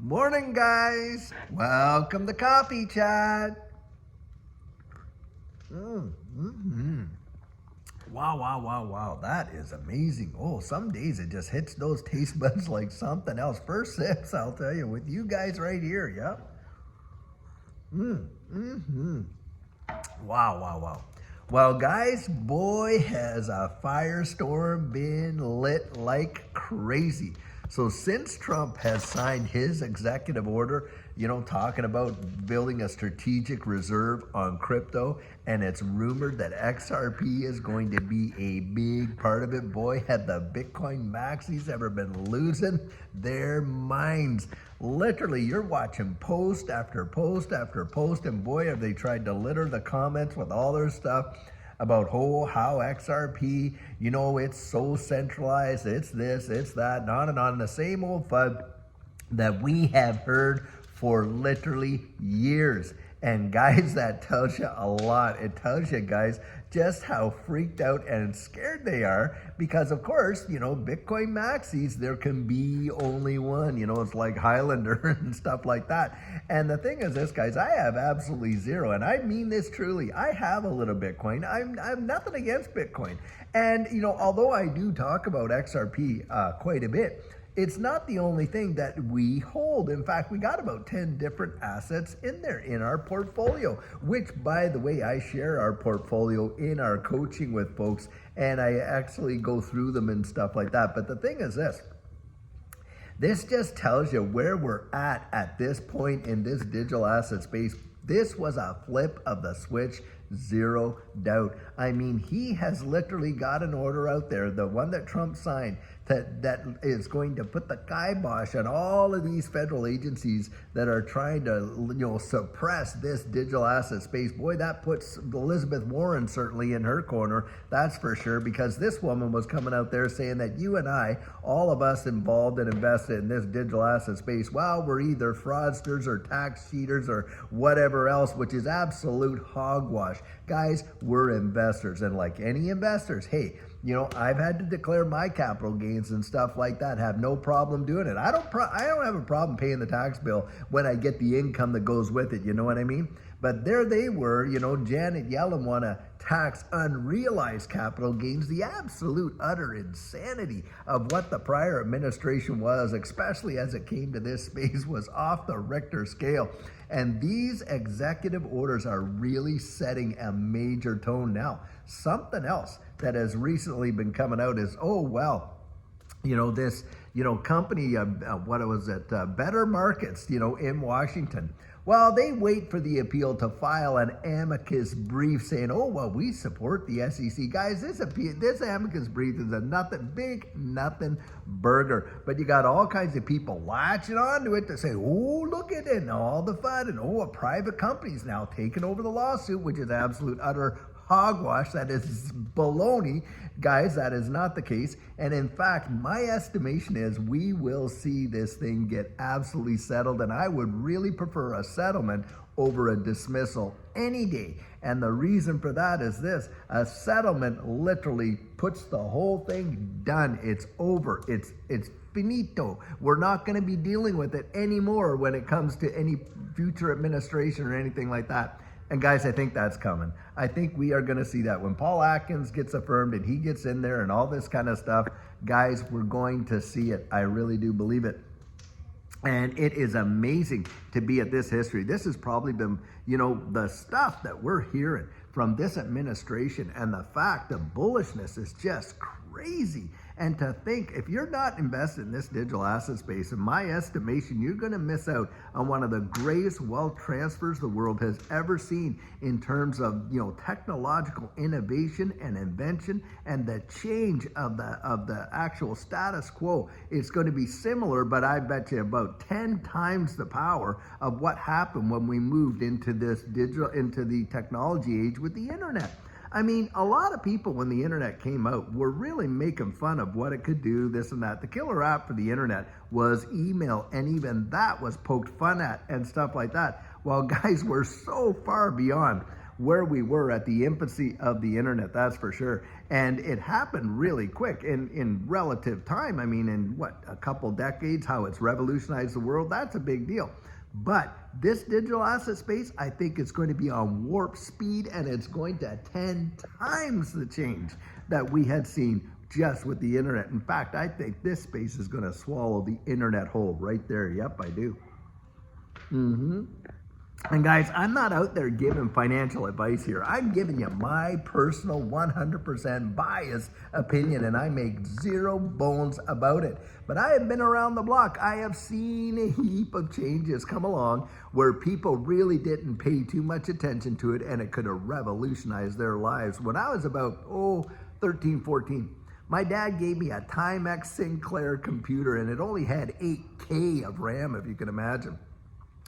Morning, guys. Welcome to Coffee Chat. Wow. That is amazing. Oh, some days it just hits those taste buds like something else. First sips, I'll tell you, with you guys right here. Yep. Wow. Well, guys, boy, has a firestorm been lit like crazy. So since Trump has signed his executive order, talking about building a strategic reserve on crypto, and it's rumored that XRP is going to be a big part of it, boy, had the Bitcoin maxis ever been losing their minds. Literally, you're watching post after post after post, and boy, have they tried to litter the comments with all their stuff about how XRP, it's so centralized, it's this, it's that, and on, the same old fud that we have heard for literally years. And guys, that tells you a lot. It tells you, guys, just how freaked out and scared they are because, of course, Bitcoin maxis, there can be only one. It's like Highlander and stuff like that. And the thing is this, guys, I have absolutely zero. And I mean this truly. I have a little Bitcoin. I'm nothing against Bitcoin. And, although I do talk about XRP quite a bit, it's not the only thing that we hold. In fact, we got about 10 different assets in there in our portfolio, which, by the way, I share our portfolio in our coaching with folks, and I actually go through them and stuff like that. But the thing is this just tells you where we're at this point in this digital asset space. This was a flip of the switch, zero doubt. I mean, he has literally got an order out there, the one that Trump signed, that is going to put the kibosh on all of these federal agencies that are trying to, suppress this digital asset space. Boy, that puts Elizabeth Warren certainly in her corner, that's for sure, because this woman was coming out there saying that you and I, all of us involved and invested in this digital asset space, well, we're either fraudsters or tax cheaters or whatever else, which is absolute hogwash. Guys, we're investors, and like any investors, hey, I've had to declare my capital gains and stuff like that. Have no problem doing it. I don't have a problem paying the tax bill when I get the income that goes with it. You know what I mean? But there they were, Janet Yellen want to tax unrealized capital gains, the absolute utter insanity of what the prior administration was, especially as it came to this space, was off the Richter scale. And these executive orders are really setting a major tone now. Something else that has recently been coming out is, this, company, what was it, Better Markets, in Washington. Well, they wait for the appeal to file an amicus brief saying, we support the SEC. Guys, this amicus brief is a nothing burger. But you got all kinds of people latching onto it to say, look at it, and all the fun, and a private company's now taking over the lawsuit, which is absolute utter hogwash. That is baloney. Guys, that is not the case. And in fact, my estimation is we will see this thing get absolutely settled, and I would really prefer a settlement over a dismissal any day. And the reason for that is this: a settlement literally puts the whole thing done. It's over. It's finito. We're not going to be dealing with it anymore when it comes to any future administration or anything like that. And guys, I think that's coming. I think we are going to see that when Paul Atkins gets affirmed and he gets in there and all this kind of stuff. Guys, we're going to see it. I really do believe it. And it is amazing to be at this history. This has probably been, the stuff that we're hearing from this administration, and the fact the bullishness is just crazy. And to think, if you're not invested in this digital asset space, in my estimation, you're going to miss out on one of the greatest wealth transfers the world has ever seen in terms of, technological innovation and invention, and the change of the actual status quo. It's going to be similar, but I bet you about 10 times the power of what happened when we moved into the technology age with the internet. I mean, a lot of people, when the internet came out, were really making fun of what it could do, this and that. The killer app for the internet was email, and even that was poked fun at and stuff like that. Well, guys, we're so far beyond. where we were at the infancy of the internet, that's for sure. And it happened really quick in relative time. I mean, in what, a couple decades, how it's revolutionized the world, that's a big deal. But this digital asset space, I think it's going to be on warp speed, and it's going to 10 times the change that we had seen just with the internet. In fact, I think this space is going to swallow the internet whole right there. Yep, I do. And guys, I'm not out there giving financial advice here. I'm giving you my personal 100% biased opinion, and I make zero bones about it. But I have been around the block. I have seen a heap of changes come along where people really didn't pay too much attention to it, and it could have revolutionized their lives. When I was about, 13, 14, my dad gave me a Timex Sinclair computer, and it only had 8K of RAM, if you can imagine.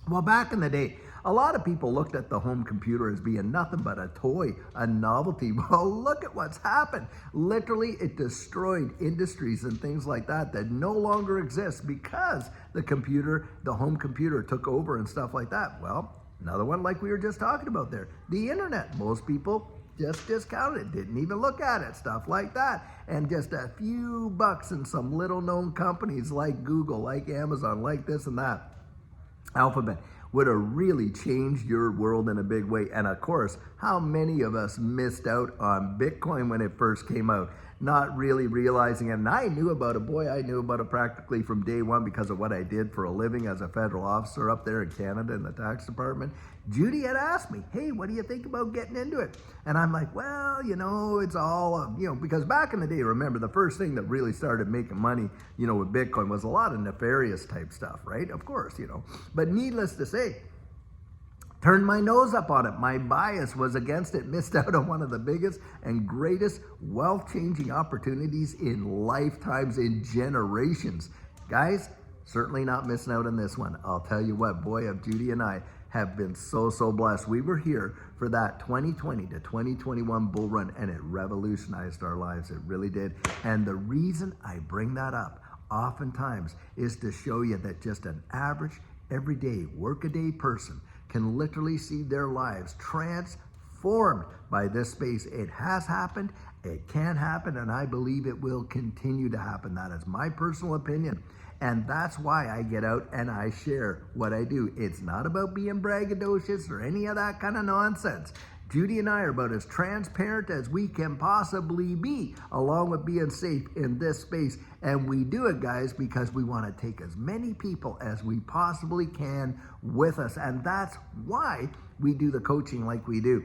Well, back in the day, a lot of people looked at the home computer as being nothing but a toy, a novelty. Well, look at what's happened. Literally, it destroyed industries and things like that that no longer exist because the home computer took over and stuff like that. Well, another one like we were just talking about there, the internet. Most people just discounted it, didn't even look at it, stuff like that. And just a few bucks in some little known companies like Google, like Amazon, like this and that, Alphabet, would have really changed your world in a big way. And of course, how many of us missed out on Bitcoin when it first came out, not really realizing it? And I knew about it, I knew about it practically from day one because of what I did for a living as a federal officer up there in Canada in the tax department. Judy had asked me, hey, what do you think about getting into it? And I'm like, well, it's all, because back in the day, remember, the first thing that really started making money, with Bitcoin was a lot of nefarious type stuff, right? Of course, But needless to say, turned my nose up on it. My bias was against it. Missed out on one of the biggest and greatest wealth-changing opportunities in lifetimes, in generations. Guys, certainly not missing out on this one. I'll tell you what, boy, of Judy and I have been so blessed. We were here for that 2020 to 2021 bull run, and it revolutionized our lives. It really did. And the reason I bring that up oftentimes is to show you that just an average, everyday, workaday person can literally see their lives transformed by this space. It has happened, it can happen, and I believe it will continue to happen. That is my personal opinion. And that's why I get out and I share what I do. It's not about being braggadocious or any of that kind of nonsense. Judy and I are about as transparent as we can possibly be, along with being safe in this space. And we do it, guys, because we want to take as many people as we possibly can with us. And that's why we do the coaching like we do.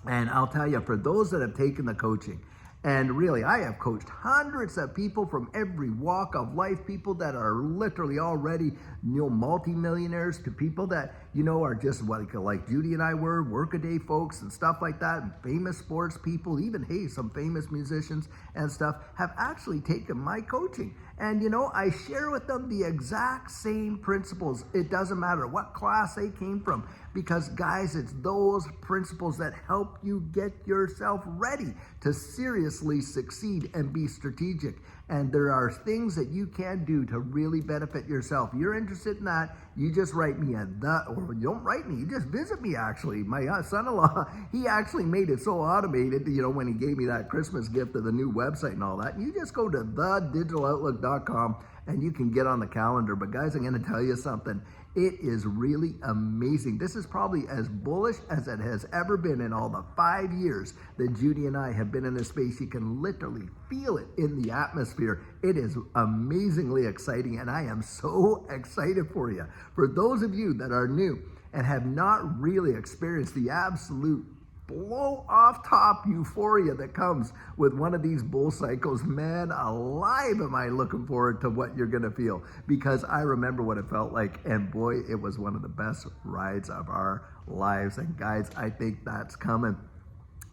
And I'll tell you, for those that have taken the coaching, and really, I have coached hundreds of people from every walk of life, people that are literally already, multimillionaires, to people that, are just like Judy and I were, workaday folks and stuff like that, and famous sports people, even, hey, some famous musicians and stuff have actually taken my coaching. And, I share with them the exact same principles. It doesn't matter what class they came from, because, guys, it's those principles that help you get yourself ready to seriously succeed and be strategic. And there are things that you can do to really benefit yourself. You're interested in that, you just write me or you don't write me, you just visit me, actually. My son-in-law, he actually made it so automated, when he gave me that Christmas gift of the new website and all that. You just go to thedigital.outlook.com and you can get on the calendar. But guys, I'm going to tell you something. It is really amazing. This is probably as bullish as it has ever been in all the 5 years that Judy and I have been in this space. You can literally feel it in the atmosphere. It is amazingly exciting, and I am so excited for you. For those of you that are new and have not really experienced the absolute blow off top euphoria that comes with one of these bull cycles, man alive, am I looking forward to what you're gonna feel, because I remember what it felt like, and boy, it was one of the best rides of our lives. And guys, I think that's coming.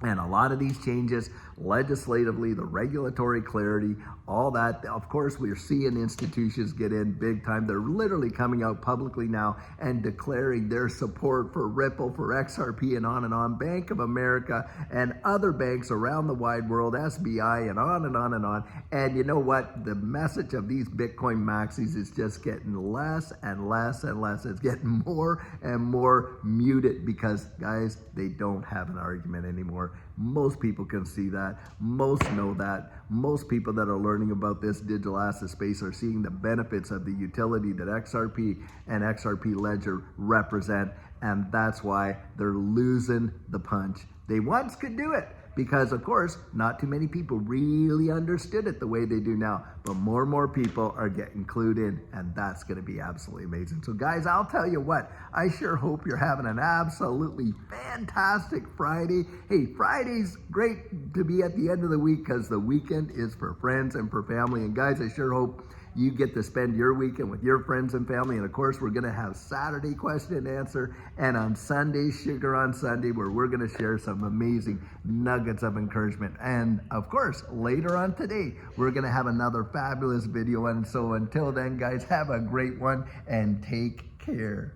And a lot of these changes legislatively, the regulatory clarity, all that. Of course, we're seeing institutions get in big time. They're literally coming out publicly now and declaring their support for Ripple, for XRP, and on and on. Bank of America and other banks around the wide world, SBI, and on and on and on. And you know what? The message of these Bitcoin maxis is just getting less and less and less. It's getting more and more muted because, guys, they don't have an argument anymore. Most people can see that. Most know that. Most people that are learning about this digital asset space are seeing the benefits of the utility that XRP and XRP Ledger represent, and that's why they're losing the punch. They once could do it because, of course, not too many people really understood it the way they do now, but more and more people are getting clued in, and that's going to be absolutely amazing. So guys, I'll tell you what, I sure hope you're having an absolutely fantastic Friday. Hey, Friday's great to be at the end of the week because the weekend is for friends and for family. And guys, I sure hope you get to spend your weekend with your friends and family. And of course, we're going to have Saturday question and answer, and on Sunday, Sugar on Sunday, where we're going to share some amazing nuggets of encouragement. And of course, later on today, we're going to have another fabulous video. And so until then, guys, have a great one and take care.